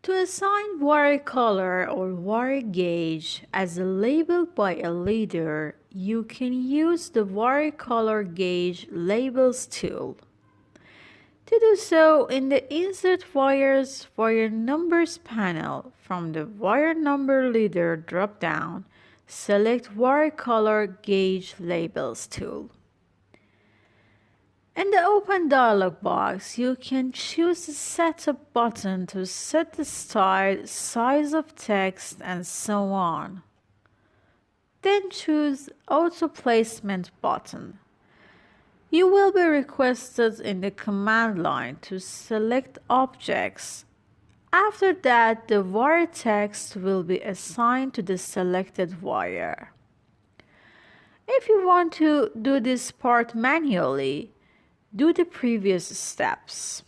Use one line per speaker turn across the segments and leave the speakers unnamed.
To assign wire color or wire gauge as a label by a leader, you can use the Wire Color Gauge Labels tool. To do so, in the Insert Wires Wire Numbers panel from the Wire Number Leader drop-down, select Wire Color Gauge Labels tool. In the Open dialog box, you can choose the Setup button to set the style, size of text, and so on. Then choose Auto Placement button. You will be requested in the command line to select objects. After that, the wire text will be assigned to the selected wire. If you want to do this part manually, do the previous steps.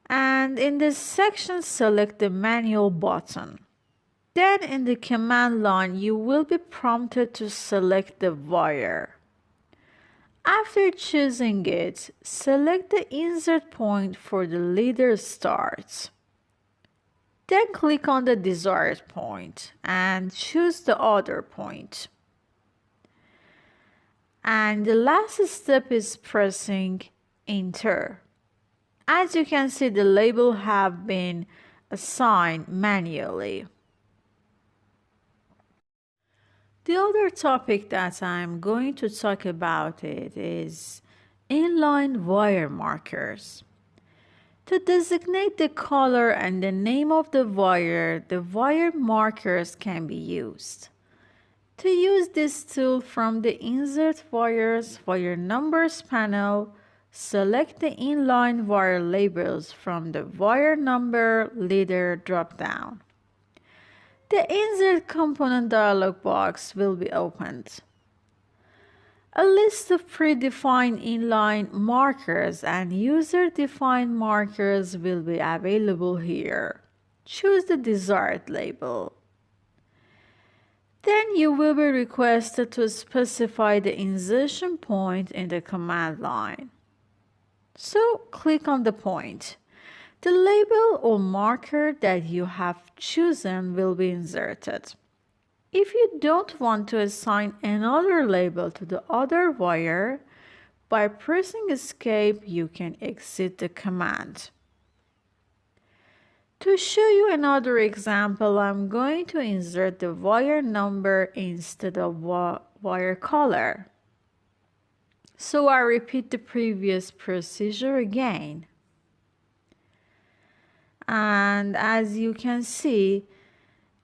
And in this section, select the Manual button. Then in the command line, you will be prompted to select the wire. After choosing it, select the insert point for the leader start. Then click on the desired point and choose the other point. And the last step is pressing Enter. As you can see, the label have been assigned manually. The other topic that I'm going to talk about is inline wire markers. To designate the color and the name of the wire markers can be used. To use this tool, from the Insert Wires Wire Numbers panel, select the Inline Wire Labels from the Wire Number Leader drop-down. The Insert Component dialog box will be opened. A list of predefined inline markers and user-defined markers will be available here. Choose the desired label. Then you will be requested to specify the insertion point in the command line. So click on the point. The label or marker that you have chosen will be inserted. If you don't want to assign another label to the other wire, by pressing Escape, you can exit the command. To show you another example, I'm going to insert the wire number instead of wire color. So I repeat the previous procedure again. And as you can see,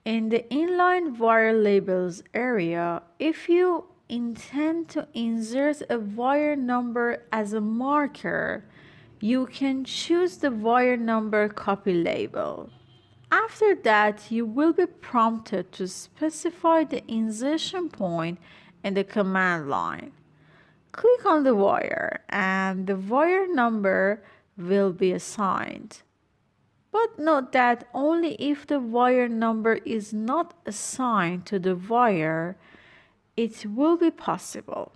in the inline wire labels area, if you intend to insert a wire number as a marker, you can choose the wire number copy label. After that, you will be prompted to specify the insertion point in the command line. Click on the wire and the wire number will be assigned. But note that only if the wire number is not assigned to the wire, it will be possible.